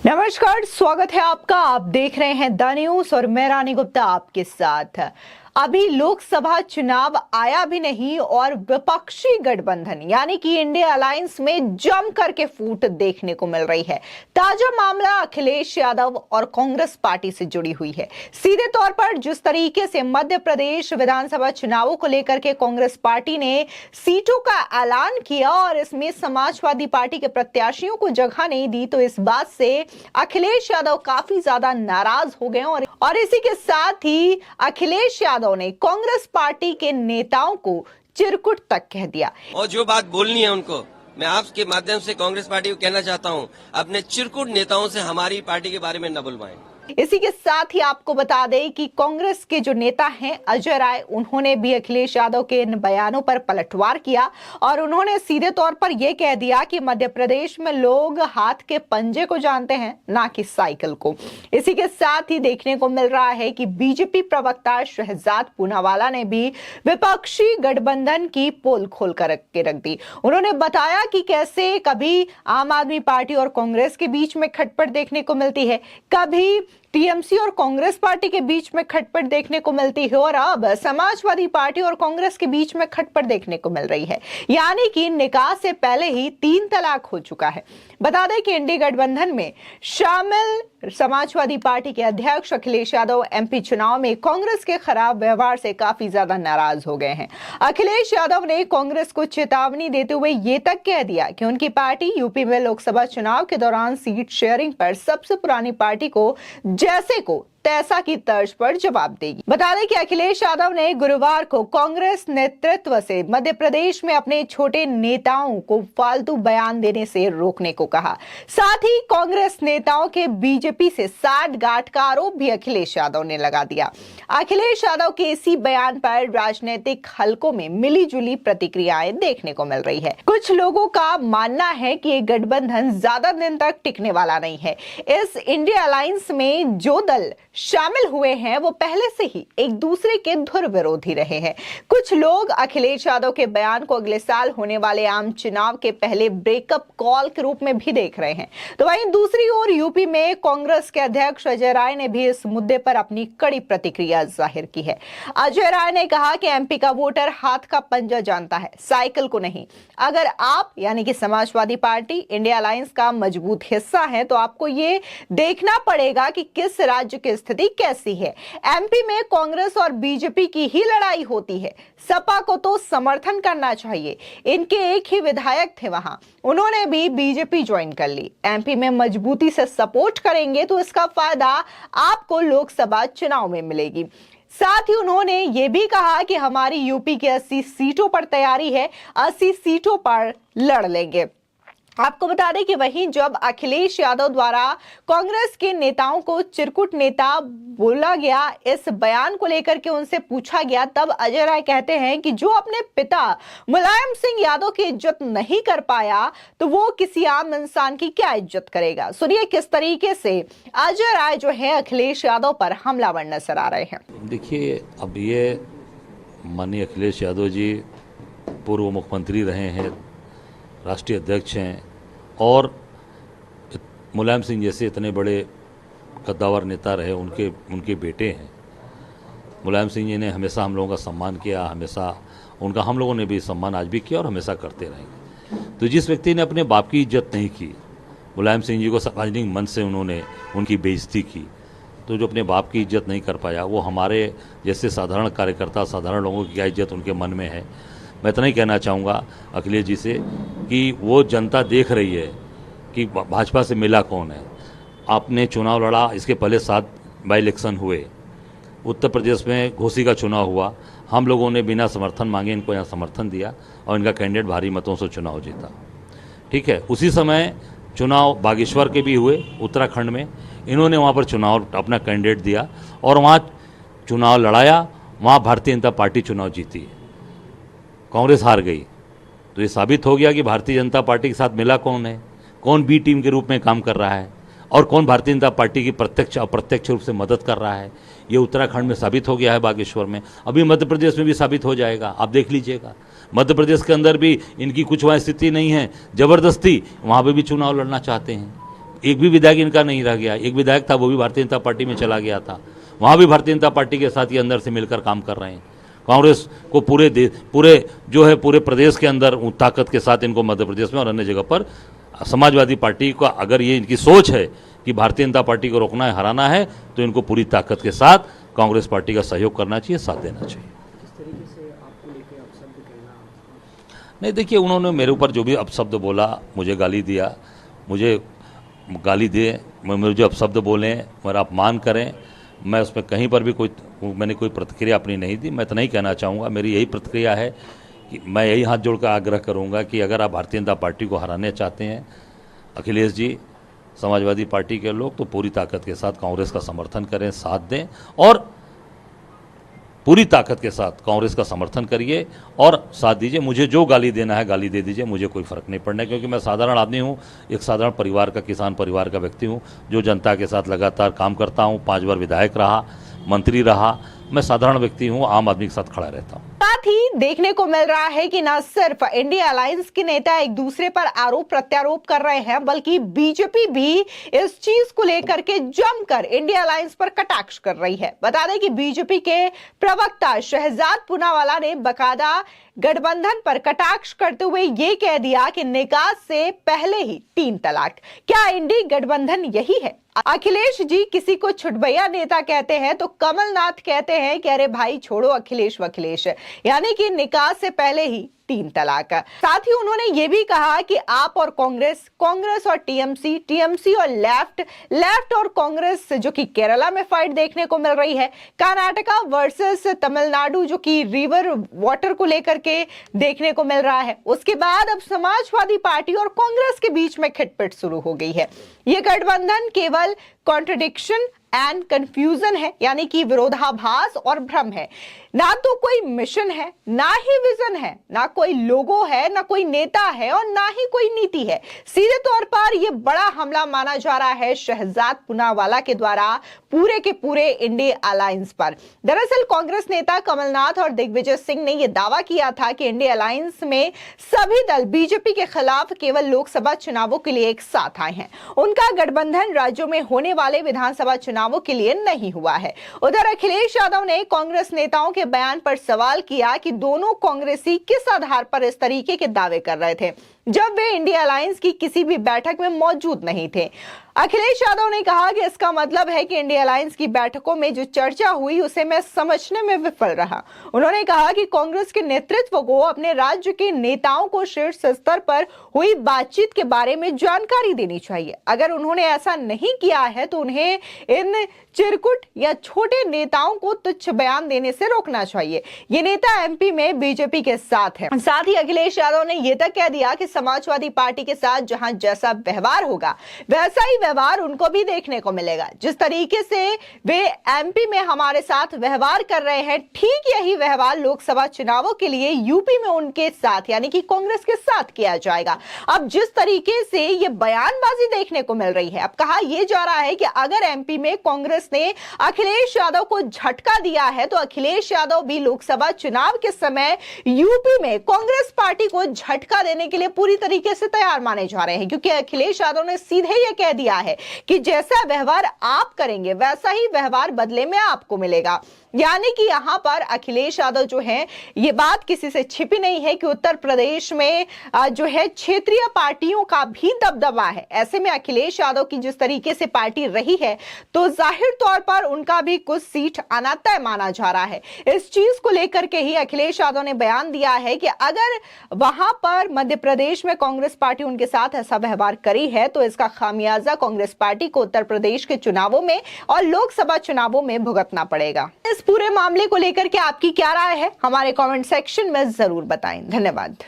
नमस्कार, स्वागत है आपका। आप देख रहे हैं द न्यूज़ और मैं रानी गुप्ता आपके साथ। अभी लोकसभा चुनाव आया भी नहीं और विपक्षी गठबंधन यानी कि इंडिया अलायंस में जम करके फूट देखने को मिल रही है। ताजा मामला अखिलेश यादव और कांग्रेस पार्टी से जुड़ी हुई है। सीधे तौर पर जिस तरीके से मध्य प्रदेश विधानसभा चुनावों को लेकर के कांग्रेस पार्टी ने सीटों का ऐलान किया और इसमें समाजवादी पार्टी के प्रत्याशियों को जगह नहीं दी, तो इस बात से अखिलेश यादव काफी ज्यादा नाराज हो गए और इसी के साथ ही अखिलेश यादव ने कांग्रेस पार्टी के नेताओं को चिरकुट तक कह दिया। और जो बात बोलनी है उनको मैं आपके माध्यम से कांग्रेस पार्टी को कहना चाहता हूं, अपने चिरकुट नेताओं से हमारी पार्टी के बारे में न बुलवाएं। इसी के साथ ही आपको बता दें कि कांग्रेस के जो नेता हैं अजय राय, उन्होंने भी अखिलेश यादव के इन बयानों पर पलटवार किया और उन्होंने सीधे तौर पर यह कह दिया कि मध्य प्रदेश में लोग हाथ के पंजे को जानते हैं, ना कि साइकिल को। इसी के साथ ही देखने को मिल रहा है कि बीजेपी प्रवक्ता शहजाद पूनावाला ने भी विपक्षी गठबंधन की पोल खोल कर रख दी। उन्होंने बताया कि कैसे कभी आम आदमी पार्टी और कांग्रेस के बीच में खटपट देखने को मिलती है, कभी टीएमसी और कांग्रेस पार्टी के बीच में खटपट देखने को मिलती है और अब समाजवादी पार्टी और कांग्रेस के बीच में खटपट देखने को मिल रही है। यानी कि निकाह से पहले ही 3 तलाक हो चुका है। बता दें कि इंडी गठबंधन में शामिल समाजवादी पार्टी के अध्यक्ष अखिलेश यादव एमपी चुनाव में कांग्रेस के खराब व्यवहार से काफी ज्यादा नाराज हो गए हैं। अखिलेश यादव ने कांग्रेस को चेतावनी देते हुए ये तक कह दिया कि उनकी पार्टी यूपी में लोकसभा चुनाव के दौरान सीट शेयरिंग पर सबसे पुरानी पार्टी को जैसे को तैसा की तर्ज पर जवाब देगी। बता दें कि अखिलेश यादव ने गुरुवार को कांग्रेस नेतृत्व से मध्य प्रदेश में अपने छोटे नेताओं को फालतू बयान देने से रोकने को कहा। साथ ही कांग्रेस नेताओं के बीजेपी से साठगांठ का आरोप भी अखिलेश यादव ने लगा दिया। अखिलेश यादव के इसी बयान पर राजनीतिक हलकों में मिलीजुली प्रतिक्रियाएं देखने को मिल रही है। कुछ लोगों का मानना है कि ये गठबंधन ज्यादा दिन तक टिकने वाला नहीं है। इस इंडिया अलायंस में जो दल शामिल हुए हैं वो पहले से ही एक दूसरे के धुर विरोधी रहे हैं। कुछ लोग अखिलेश यादव के बयान को अगले साल होने वाले आम चुनाव के पहले ब्रेकअप कॉल के रूप में भी देख रहे हैं। तो वहीं दूसरी ओर यूपी में कांग्रेस के अध्यक्ष अजय राय ने भी इस मुद्दे पर अपनी कड़ी प्रतिक्रिया जाहिर की है। अजय राय ने कहा कि एमपी का वोटर हाथ का पंजा जानता है, साइकिल को नहीं। अगर आप यानी कि समाजवादी पार्टी इंडिया अलायंस का मजबूत हिस्सा है तो आपको ये देखना पड़ेगा कि किस राज्य के स्थिति कैसी है। एमपी में कांग्रेस और बीजेपी की ही लड़ाई होती है। सपा को तो समर्थन करना चाहिए। इनके एक ही विधायक थे वहां, उन्होंने भी बीजेपी ज्वाइन कर ली। एमपी में मजबूती से सपोर्ट करेंगे तो इसका फायदा आपको लोकसभा चुनाव में मिलेगी। साथ ही उन्होंने ये भी कहा कि हमारी यूपी की 80 सीटों पर तैयारी है, 80 सीटों पर लड़ लेंगे। आपको बता दें कि वहीं जब अखिलेश यादव द्वारा कांग्रेस के नेताओं को चिरकुट नेता बोला गया, इस बयान को लेकर के उनसे पूछा गया, तब अजय राय कहते हैं कि जो अपने पिता मुलायम सिंह यादव की इज्जत नहीं कर पाया तो वो किसी आम इंसान की क्या इज्जत करेगा। सुनिए किस तरीके से अजय राय जो है अखिलेश यादव पर हमलावर नजर आ रहे हैं। देखिए, अब ये माननीय अखिलेश यादव जी पूर्व मुख्यमंत्री रहे हैं, राष्ट्रीय अध्यक्ष हैं और मुलायम सिंह जैसे इतने बड़े कद्दावर नेता रहे, उनके बेटे हैं। मुलायम सिंह जी ने हमेशा हम लोगों का सम्मान किया, हमेशा उनका हम लोगों ने भी सम्मान आज भी किया और हमेशा करते रहेंगे। तो जिस व्यक्ति ने अपने बाप की इज्जत नहीं की, मुलायम सिंह जी को सार्वजनिक मंच से उन्होंने उनकी बेइज्जती की, तो जो अपने बाप की इज्जत नहीं कर पाया वो हमारे जैसे साधारण कार्यकर्ता, साधारण लोगों की क्या इज्जत उनके मन में है। मैं इतना ही कहना चाहूँगा अखिलेश जी से कि वो जनता देख रही है कि भाजपा से मिला कौन है। आपने चुनाव लड़ा, इसके पहले 7 बाई इलेक्शन हुए, उत्तर प्रदेश में घोसी का चुनाव हुआ, हम लोगों ने बिना समर्थन मांगे इनको यहाँ समर्थन दिया और इनका कैंडिडेट भारी मतों से चुनाव जीता। ठीक है, उसी समय चुनाव बागेश्वर के भी हुए, उत्तराखंड में इन्होंने वहाँ पर चुनाव अपना कैंडिडेट दिया और वहाँ चुनाव लड़ाया, वहाँ भारतीय जनता पार्टी चुनाव जीती, कांग्रेस हार गई। तो ये साबित हो गया कि भारतीय जनता पार्टी के साथ मिला कौन है, कौन बी टीम के रूप में काम कर रहा है और कौन भारतीय जनता पार्टी की प्रत्यक्ष अप्रत्यक्ष रूप से मदद कर रहा है। ये उत्तराखंड में साबित हो गया है, बागेश्वर में, अभी मध्य प्रदेश में भी साबित हो जाएगा, आप देख लीजिएगा। मध्य प्रदेश के अंदर भी इनकी कुछ वहाँ स्थिति नहीं है, ज़बरदस्ती वहाँ पर भी चुनाव लड़ना चाहते हैं। एक भी विधायक इनका नहीं रह गया। एक विधायक था, वो भी भारतीय जनता पार्टी में चला गया था, वहाँ भी भारतीय जनता पार्टी के साथ ये अंदर से मिलकर काम कर रहे हैं। कांग्रेस को पूरे प्रदेश के अंदर ताकत के साथ इनको मध्य प्रदेश में और अन्य जगह पर समाजवादी पार्टी का अगर ये इनकी सोच है कि भारतीय जनता पार्टी को रोकना है, हराना है, तो इनको पूरी ताकत के साथ कांग्रेस पार्टी का सहयोग करना चाहिए, साथ देना चाहिए। किस तरीके से आपको लेके अपशब्द कहना? नहीं, देखिए, उन्होंने मेरे ऊपर जो भी अपशब्द बोला, मुझे गाली दिया, मुझे गाली दे, मुझे अपशब्द बोलें, मेरा अपमान करें, मैं उसमें कहीं पर भी मैंने कोई प्रतिक्रिया अपनी नहीं दी। मैं तो नहीं कहना चाहूँगा, मेरी यही प्रतिक्रिया है कि मैं यही हाथ जोड़कर आग्रह करूँगा कि अगर आप भारतीय जनता पार्टी को हराने चाहते हैं, अखिलेश जी, समाजवादी पार्टी के लोग, तो पूरी ताकत के साथ कांग्रेस का समर्थन करें, साथ दें और पूरी ताकत के साथ कांग्रेस का समर्थन करिए और साथ दीजिए। मुझे जो गाली देना है गाली दे दीजिए, मुझे कोई फ़र्क नहीं पड़ना, क्योंकि मैं साधारण आदमी हूँ, एक साधारण परिवार का, किसान परिवार का व्यक्ति हूँ, जो जनता के साथ लगातार काम करता हूँ, 5 बार विधायक रहा, मंत्री रहा। मैं साधारण व्यक्ति हूँ, आम आदमी के साथ खड़ा रहता हूँ। साथ ही देखने को मिल रहा है कि न सिर्फ इंडिया अलायंस के नेता एक दूसरे पर आरोप प्रत्यारोप कर रहे हैं, बल्कि बीजेपी भी इस चीज को लेकर के जमकर इंडिया अलायंस पर कटाक्ष कर रही है। बता दें कि बीजेपी के प्रवक्ता शहजाद पूनावाला ने बकायदा गठबंधन पर कटाक्ष करते हुए ये कह दिया कि निकाह से पहले ही 3 तलाक। क्या इंडी गठबंधन यही है? अखिलेश जी किसी को छुटभैया नेता कहते हैं तो कमलनाथ कहते हैं कि अरे भाई छोड़ो अखिलेश वखिलेश, यानी कि निकाह से पहले ही 3 तलाक। साथ ही उन्होंने ये भी कहा कि आप और कांग्रेस और टीएमसी और लेफ्ट और कांग्रेस, जो कि केरला में फाइट देखने को मिल रही है, कर्नाटका वर्सेस तमिलनाडु, जो कि रिवर वाटर को लेकर के देखने को मिल रहा है। उसके बाद अब समाजवादी पार्टी और कांग्रेस के बीच में खिटपिट शुरू हो गई है। यह गठबंधन केवल कॉन्ट्रडिक्शन एंड कंफ्यूजन है, यानी कि विरोधाभास और भ्रम है। ना तो कोई मिशन है, ना ही विजन है, ना कोई लोगो है, ना कोई नेता है और ना ही कोई नीति है। सीधे तौर पर यह बड़ा हमला माना जा रहा है शहजाद पूनावाला के द्वारा पूरे के पूरे इंडिया अलायंस पर। दरअसल कांग्रेस नेता कमलनाथ और दिग्विजय सिंह ने यह दावा किया था कि इंडिया अलायंस में सभी दल बीजेपी के खिलाफ केवल लोकसभा चुनावों के लिए एक साथ आए हैं। उनका गठबंधन राज्यों में होने वाले विधानसभा चुनावों के लिए नहीं हुआ है। उधर अखिलेश यादव ने कांग्रेस नेताओं के बयान पर सवाल किया कि दोनों कांग्रेसी किस आधार पर इस तरीके के दावे कर रहे थे जब वे इंडिया अलायंस की किसी भी बैठक में मौजूद नहीं थे। अखिलेश यादव ने कहा कि इसका मतलब है कि इंडिया अलायंस की बैठकों में जो चर्चा हुई उसे मैं समझने में विफल रहा। उन्होंने कहा कि कांग्रेस के नेतृत्व को अपने राज्य के नेताओं को शीर्ष स्तर पर हुई बातचीत के बारे में जानकारी देनी चाहिए। अगर उन्होंने ऐसा नहीं किया है तो उन्हें इन चिरकुट या छोटे नेताओं को तुच्छ बयान देने से रोकना चाहिए। ये नेता एमपी में बीजेपी के साथ है। साथ ही अखिलेश यादव ने यह तक कह दिया कि समाजवादी पार्टी के साथ जहां जैसा व्यवहार होगा वैसा ही व्यवहार उनको भी देखने को मिलेगा। जिस तरीके से वे एमपी में हमारे साथ व्यवहार कर रहे हैं, ठीक यही व्यवहार लोकसभा चुनावों के लिए यूपी में उनके साथ यानी कि कांग्रेस के साथ किया जाएगा। अब जिस तरीके से ये बयानबाजी देखने को मिल रही है, अब कहा यह जा रहा है कि अगर एमपी में कांग्रेस ने अखिलेश यादव को झटका दिया है तो अखिलेश यादव भी लोकसभा चुनाव के समय यूपी में कांग्रेस पार्टी को झटका देने के लिए पूरी तरीके से तैयार माने जा रहे हैं, क्योंकि अखिलेश यादव ने सीधे यह कह दिया है कि जैसा व्यवहार आप करेंगे वैसा ही व्यवहार बदले में आपको मिलेगा। यानी कि यहां पर अखिलेश यादव जो है, ये बात किसी से छिपी नहीं है कि उत्तर प्रदेश में जो है क्षेत्रीय पार्टियों का भी दबदबा है। ऐसे में अखिलेश यादव की जिस तरीके से पार्टी रही है तो जाहिर तौर पर उनका भी कुछ सीट आना तय माना जा रहा है। इस चीज को लेकर के ही अखिलेश यादव ने बयान दिया है कि अगर वहां पर मध्य प्रदेश में कांग्रेस पार्टी उनके साथ ऐसा व्यवहार करी है तो इसका खामियाजा कांग्रेस पार्टी को उत्तर प्रदेश के चुनावों में और लोकसभा चुनावों में भुगतना पड़ेगा। इस पूरे मामले को लेकर के आपकी क्या राय है, हमारे कमेंट सेक्शन में जरूर बताएं। धन्यवाद।